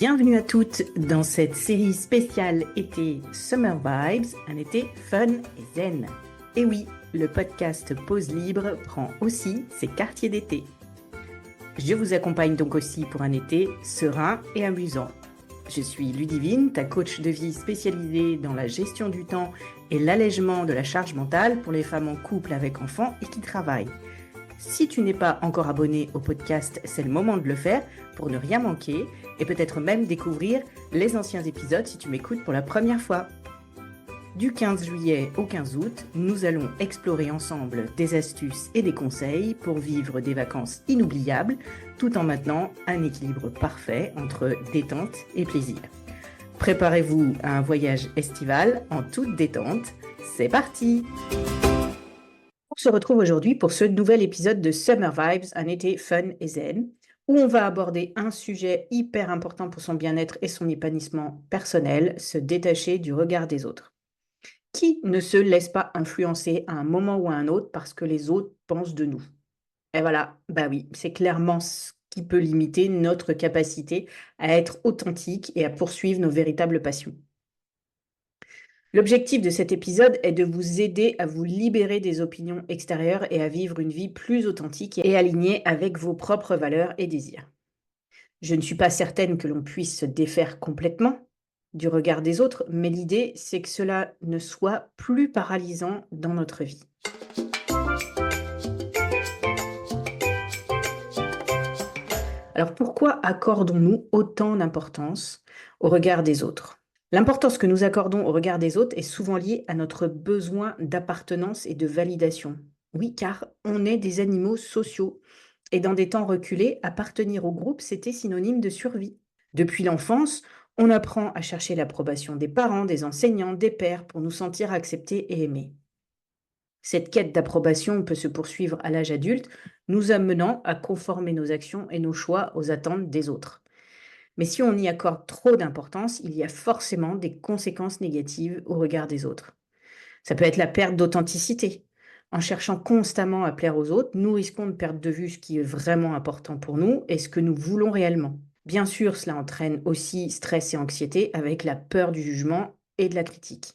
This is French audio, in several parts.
Bienvenue à toutes dans cette série spéciale été Summer Vibes, un été fun et zen. Et oui, le podcast Pause Libre prend aussi ses quartiers d'été. Je vous accompagne donc aussi pour un été serein et amusant. Je suis Ludivine, ta coach de vie spécialisée dans la gestion du temps et l'allègement de la charge mentale pour les femmes en couple avec enfants et qui travaillent. Si tu n'es pas encore abonné au podcast, c'est le moment de le faire pour ne rien manquer et peut-être même découvrir les anciens épisodes si tu m'écoutes pour la première fois. Du 15 juillet au 15 août, nous allons explorer ensemble des astuces et des conseils pour vivre des vacances inoubliables tout en maintenant un équilibre parfait entre détente et plaisir. Préparez-vous à un voyage estival en toute détente. C'est parti! On se retrouve aujourd'hui pour ce nouvel épisode de Summer Vibes, un été fun et zen, où on va aborder un sujet hyper important pour son bien-être et son épanouissement personnel, se détacher du regard des autres. Qui ne se laisse pas influencer à un moment ou à un autre parce que les autres pensent de nous? Et voilà, bah oui, c'est clairement ce qui peut limiter notre capacité à être authentique et à poursuivre nos véritables passions. L'objectif de cet épisode est de vous aider à vous libérer des opinions extérieures et à vivre une vie plus authentique et alignée avec vos propres valeurs et désirs. Je ne suis pas certaine que l'on puisse se défaire complètement du regard des autres, mais l'idée, c'est que cela ne soit plus paralysant dans notre vie. Alors pourquoi accordons-nous autant d'importance au regard des autres ? L'importance que nous accordons au regard des autres est souvent liée à notre besoin d'appartenance et de validation. Oui, car on est des animaux sociaux. Et dans des temps reculés, appartenir au groupe, c'était synonyme de survie. Depuis l'enfance, on apprend à chercher l'approbation des parents, des enseignants, des pairs pour nous sentir acceptés et aimés. Cette quête d'approbation peut se poursuivre à l'âge adulte, nous amenant à conformer nos actions et nos choix aux attentes des autres. Mais si on y accorde trop d'importance, il y a forcément des conséquences négatives au regard des autres. Ça peut être la perte d'authenticité. En cherchant constamment à plaire aux autres, nous risquons de perdre de vue ce qui est vraiment important pour nous et ce que nous voulons réellement. Bien sûr, cela entraîne aussi stress et anxiété avec la peur du jugement et de la critique.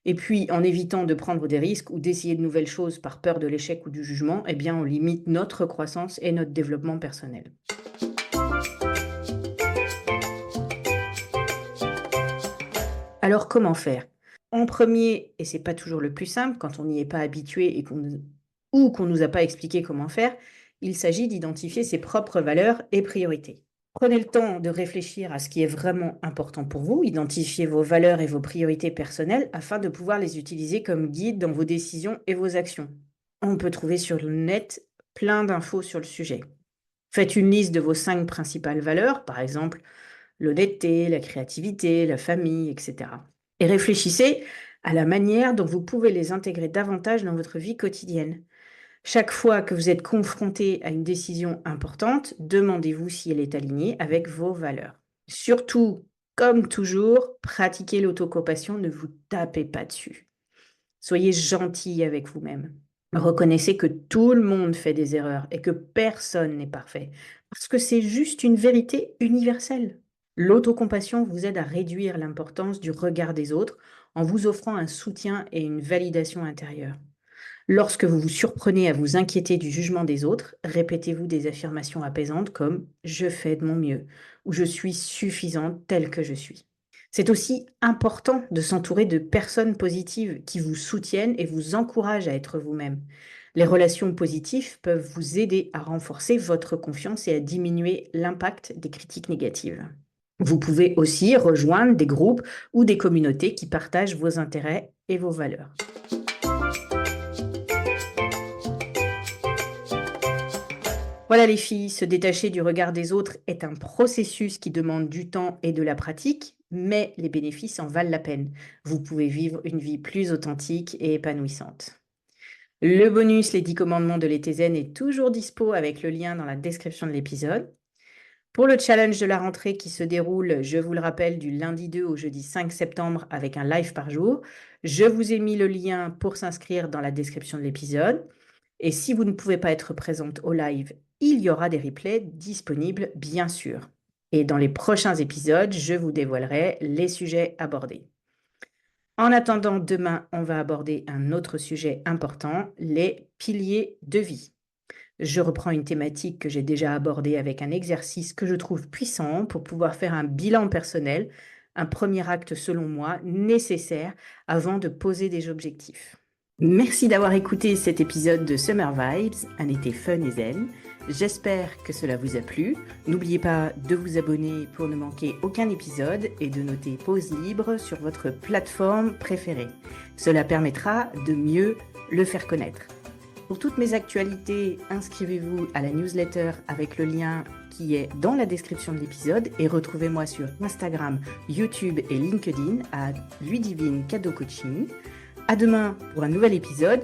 Et puis, en évitant de prendre des risques ou d'essayer de nouvelles choses par peur de l'échec ou du jugement, eh bien, on limite notre croissance et notre développement personnel. Alors, comment faire? En premier, et c'est pas toujours le plus simple quand on n'y est pas habitué et ou qu'on nous a pas expliqué comment faire, il s'agit d'identifier ses propres valeurs et priorités. Prenez le temps de réfléchir à ce qui est vraiment important pour vous, identifiez vos valeurs et vos priorités personnelles afin de pouvoir les utiliser comme guide dans vos décisions et vos actions. On peut trouver sur le net plein d'infos sur le sujet. Faites une liste de vos 5 principales valeurs, par exemple l'honnêteté, la créativité, la famille, etc. Et réfléchissez à la manière dont vous pouvez les intégrer davantage dans votre vie quotidienne. Chaque fois que vous êtes confronté à une décision importante, demandez-vous si elle est alignée avec vos valeurs. Surtout, comme toujours, pratiquez l'autocompassion, ne vous tapez pas dessus. Soyez gentil avec vous-même. Reconnaissez que tout le monde fait des erreurs et que personne n'est parfait, parce que c'est juste une vérité universelle. L'autocompassion vous aide à réduire l'importance du regard des autres en vous offrant un soutien et une validation intérieure. Lorsque vous vous surprenez à vous inquiéter du jugement des autres, répétez-vous des affirmations apaisantes comme « je fais de mon mieux » ou « je suis suffisante telle que je suis ». C'est aussi important de s'entourer de personnes positives qui vous soutiennent et vous encouragent à être vous-même. Les relations positives peuvent vous aider à renforcer votre confiance et à diminuer l'impact des critiques négatives. Vous pouvez aussi rejoindre des groupes ou des communautés qui partagent vos intérêts et vos valeurs. Voilà les filles, se détacher du regard des autres est un processus qui demande du temps et de la pratique, mais les bénéfices en valent la peine. Vous pouvez vivre une vie plus authentique et épanouissante. Le bonus Les 10 commandements de l'été zen est toujours dispo avec le lien dans la description de l'épisode. Pour le challenge de la rentrée qui se déroule, je vous le rappelle, du lundi 2 au jeudi 5 septembre avec un live par jour, je vous ai mis le lien pour s'inscrire dans la description de l'épisode. Et si vous ne pouvez pas être présente au live, il y aura des replays disponibles, bien sûr. Et dans les prochains épisodes, je vous dévoilerai les sujets abordés. En attendant, demain, on va aborder un autre sujet important, les piliers de vie. Je reprends une thématique que j'ai déjà abordée avec un exercice que je trouve puissant pour pouvoir faire un bilan personnel, un premier acte selon moi nécessaire avant de poser des objectifs. Merci d'avoir écouté cet épisode de Summer Vibes, un été fun et zen. J'espère que cela vous a plu. N'oubliez pas de vous abonner pour ne manquer aucun épisode et de noter Pause Libre sur votre plateforme préférée. Cela permettra de mieux le faire connaître. Pour toutes mes actualités, inscrivez-vous à la newsletter avec le lien qui est dans la description de l'épisode et retrouvez-moi sur Instagram, YouTube et LinkedIn à Ludivine Cadeau Coaching. À demain pour un nouvel épisode